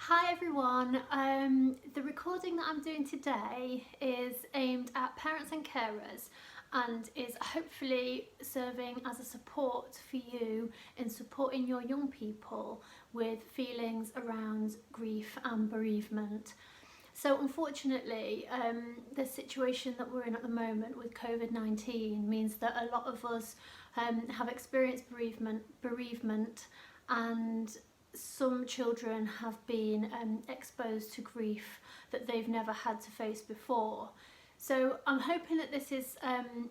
Hi everyone, the recording that I'm doing today is aimed at parents and carers and is hopefully serving as a support for you in supporting your young people with feelings around grief and bereavement. So unfortunately, the situation that we're in at the moment with COVID-19 means that a lot of us have experienced bereavement, and some children have been exposed to grief that they've never had to face before. So I'm hoping that this is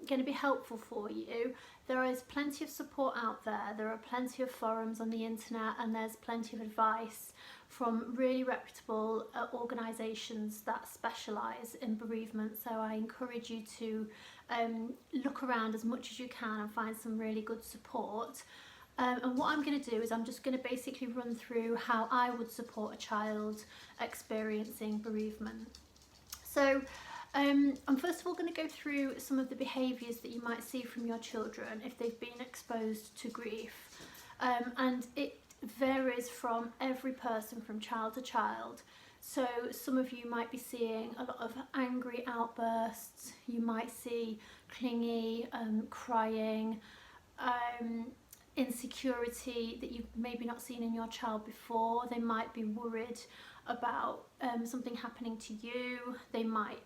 going to be helpful for you. There is plenty of support out there. There are plenty of forums on the internet, and there's plenty of advice from really reputable organisations that specialise in bereavement. So I encourage you to look around as much as you can and find some really good support. And what I'm going to do is I'm just going to basically run through how I would support a child experiencing bereavement. So I'm first of all going to go through some of the behaviours that you might see from your children if they've been exposed to grief. And it varies from every person, from child to child. So some of you might be seeing a lot of angry outbursts, you might see clingy, crying, insecurity that you've maybe not seen in your child before. They might be worried about something happening to you. They might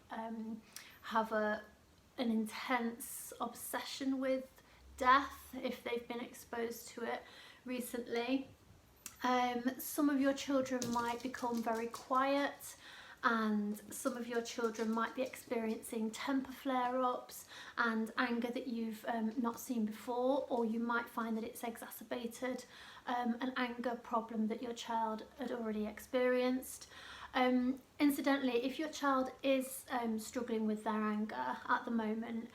have an intense obsession with death if they've been exposed to it recently. Some of your children might become very quiet, and some of your children might be experiencing temper flare-ups and anger that you've not seen before, or you might find that it's exacerbated an anger problem that your child had already experienced. Incidentally, if your child is struggling with their anger at the moment,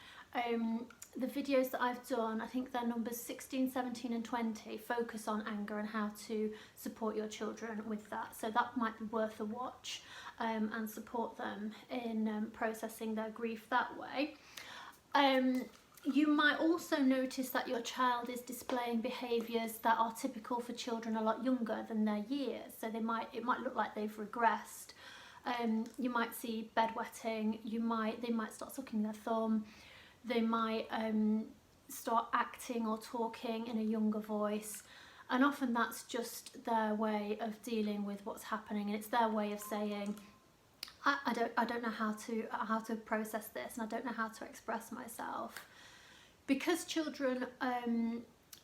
the videos that I've done, I think they're numbers 16, 17 and 20, focus on anger and how to support your children with that. So that might be worth a watch and support them in processing their grief that way. You might also notice that your child is displaying behaviours that are typical for children a lot younger than their years. So it might look like they've regressed. You might see bedwetting, they might start sucking their thumb, they might start acting or talking in a younger voice, and often that's just their way of dealing with what's happening, and it's their way of saying, I don't know how to process this, and I don't know how to express myself. Because children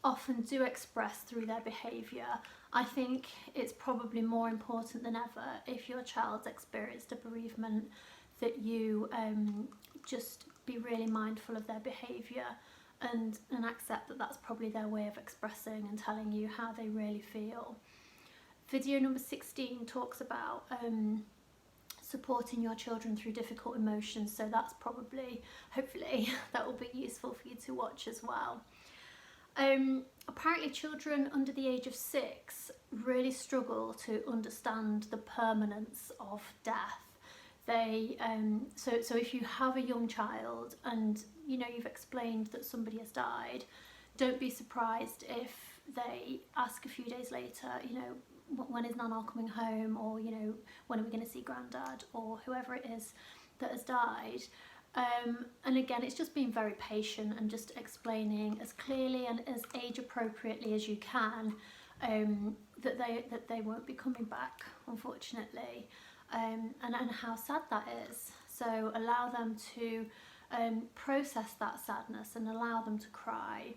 often do express through their behaviour, I think it's probably more important than ever, if your child's experienced a bereavement, that you just be really mindful of their behaviour and accept that that's probably their way of expressing and telling you how they really feel. Video number 16 talks about supporting your children through difficult emotions, so that's probably, hopefully, that will be useful for you to watch as well. Apparently children under the age of 6 really struggle to understand the permanence of death. They so if you have a young child and you've explained that somebody has died, don't be surprised if they ask a few days later, when is Nana coming home, or when are we going to see Grandad, or whoever it is that has died. And again, it's just being very patient and just explaining as clearly and as age appropriately as you can that they won't be coming back, unfortunately, and how sad that is. So allow them to process that sadness and allow them to cry,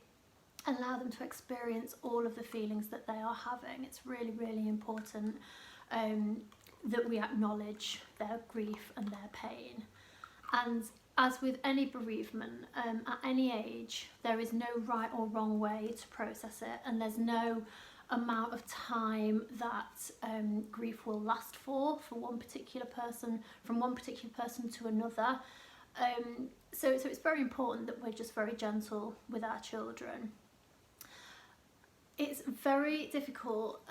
allow them to experience all of the feelings that they are having. It's really, really important that we acknowledge their grief and their pain. And as with any bereavement, at any age, there is no right or wrong way to process it, and there's no amount of time that grief will last for one particular person, from one particular person to another. So it's very important that we're just very gentle with our children. It's very difficult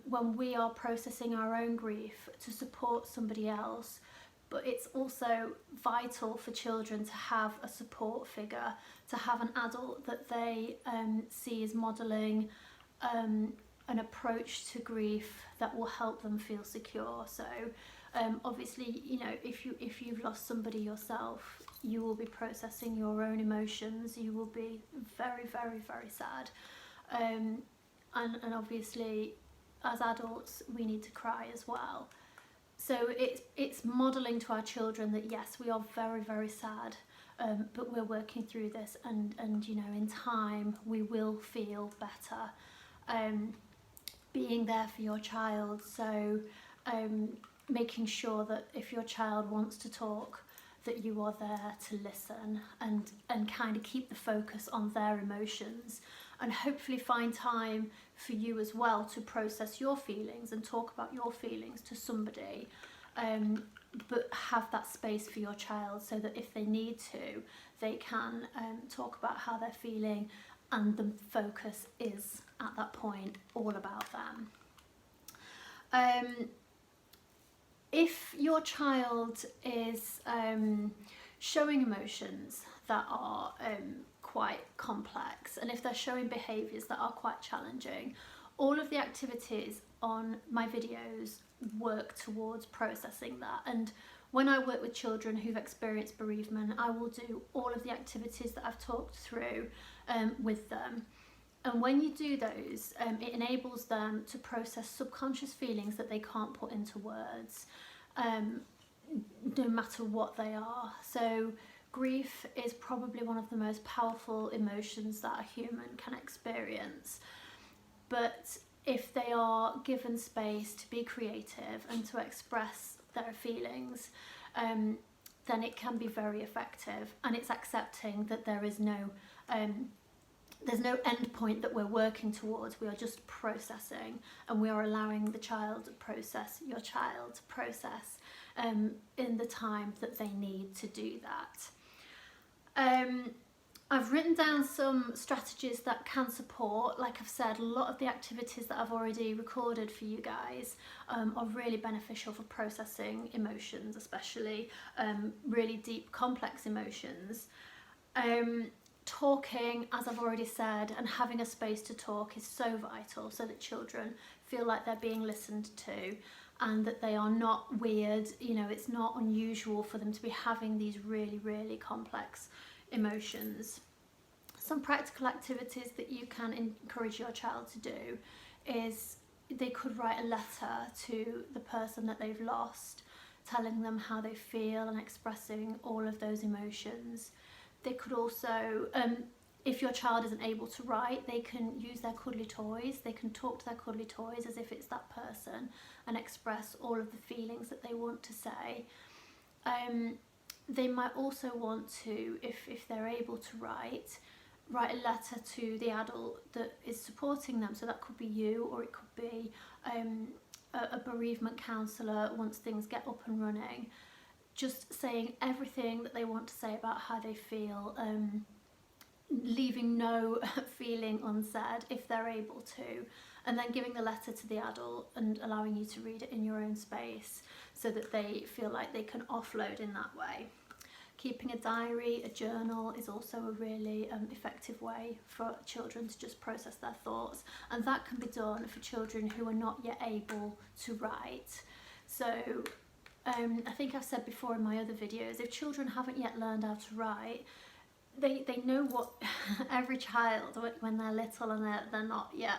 when we are processing our own grief to support somebody else, but it's also vital for children to have a support figure, to have an adult that they see as modelling an approach to grief that will help them feel secure. So obviously, you know, if you've lost somebody yourself, you will be processing your own emotions. You will be very, very, very sad. And obviously, as adults, we need to cry as well. So it's modelling to our children that yes, we are very, very sad, but we're working through this, and you know, in time we will feel better. Being there for your child, so making sure that if your child wants to talk, that you are there to listen and kind of keep the focus on their emotions, and hopefully find time for you as well to process your feelings and talk about your feelings to somebody, but have that space for your child so that if they need to, they can talk about how they're feeling, and the focus is at that point all about them. If your child is showing emotions that are quite complex, and if they're showing behaviours that are quite challenging, all of the activities on my videos work towards processing that. And when I work with children who've experienced bereavement, I will do all of the activities that I've talked through with them. And when you do those, it enables them to process subconscious feelings that they can't put into words, no matter what they are. So grief is probably one of the most powerful emotions that a human can experience. But if they are given space to be creative and to express their feelings, then it can be very effective. And it's accepting that there is no there's no end point that we're working towards. We are just processing, and we are allowing the child to process, your child to process in the time that they need to do that. I've written down some strategies that can support. Like I've said, a lot of the activities that I've already recorded for you guys are really beneficial for processing emotions, especially really deep, complex emotions. Talking, as I've already said, and having a space to talk is so vital, so that children feel like they're being listened to and that they are not weird. You know, it's not unusual for them to be having these really, really complex emotions. Some practical activities that you can encourage your child to do is they could write a letter to the person that they've lost, telling them how they feel and expressing all of those emotions. They could also, if your child isn't able to write, they can use their cuddly toys. They can talk to their cuddly toys as if it's that person and express all of the feelings that they want to say. They might also want to, if they're able to write a letter to the adult that is supporting them. So that could be you, or it could be a bereavement counsellor once things get up and running. Just saying everything that they want to say about how they feel, leaving no feeling unsaid if they're able to, and then giving the letter to the adult and allowing you to read it in your own space so that they feel like they can offload in that way. Keeping a diary, a journal is also a really effective way for children to just process their thoughts, and that can be done for children who are not yet able to write. So I think I've said before in my other videos, if children haven't yet learned how to write, they know what every child, when they're little and they're not yet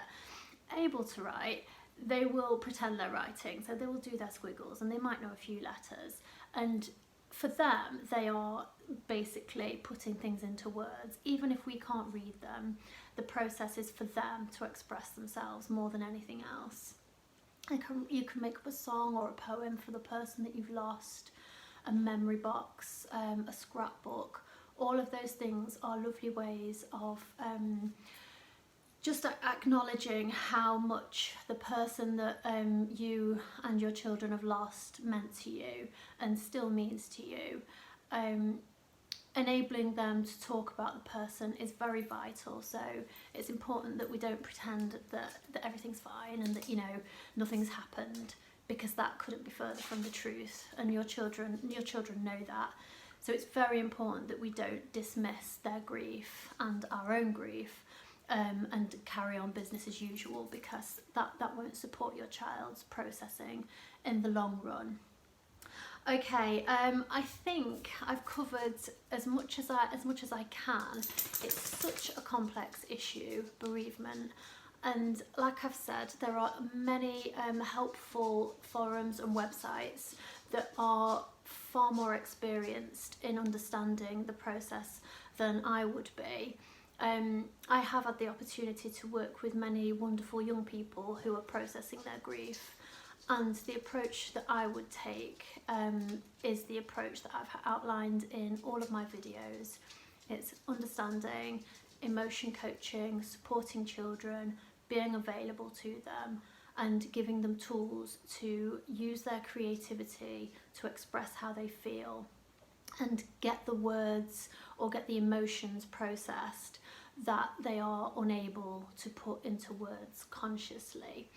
able to write, they will pretend they're writing. So they will do their squiggles and they might know a few letters. And for them, they are basically putting things into words. Even if we can't read them, the process is for them to express themselves more than anything else. You can make up a song or a poem for the person that you've lost, a memory box, a scrapbook. All of those things are lovely ways of just acknowledging how much the person that you and your children have lost meant to you and still means to you. Enabling them to talk about the person is very vital. So it's important that we don't pretend that everything's fine and that, you know, nothing's happened, because that couldn't be further from the truth, and your children know that. So it's very important that we don't dismiss their grief and our own grief, and carry on business as usual, because that won't support your child's processing in the long run. Okay, I think I've covered as much as I can. It's such a complex issue, bereavement, and like I've said, there are many helpful forums and websites that are far more experienced in understanding the process than I would be. I have had the opportunity to work with many wonderful young people who are processing their grief, and the approach that I would take is the approach that I've outlined in all of my videos. It's understanding, emotion coaching, supporting children, being available to them, and giving them tools to use their creativity to express how they feel and get the words or get the emotions processed that they are unable to put into words consciously.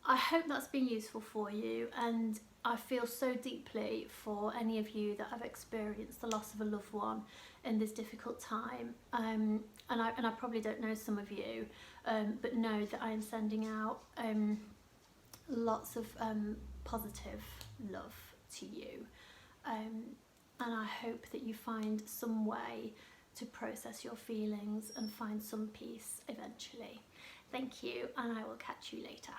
I hope that's been useful for you, and I feel so deeply for any of you that have experienced the loss of a loved one in this difficult time. And I probably don't know some of you, but know that I am sending out lots of positive love to you. And I hope that you find some way to process your feelings and find some peace eventually. Thank you, and I will catch you later.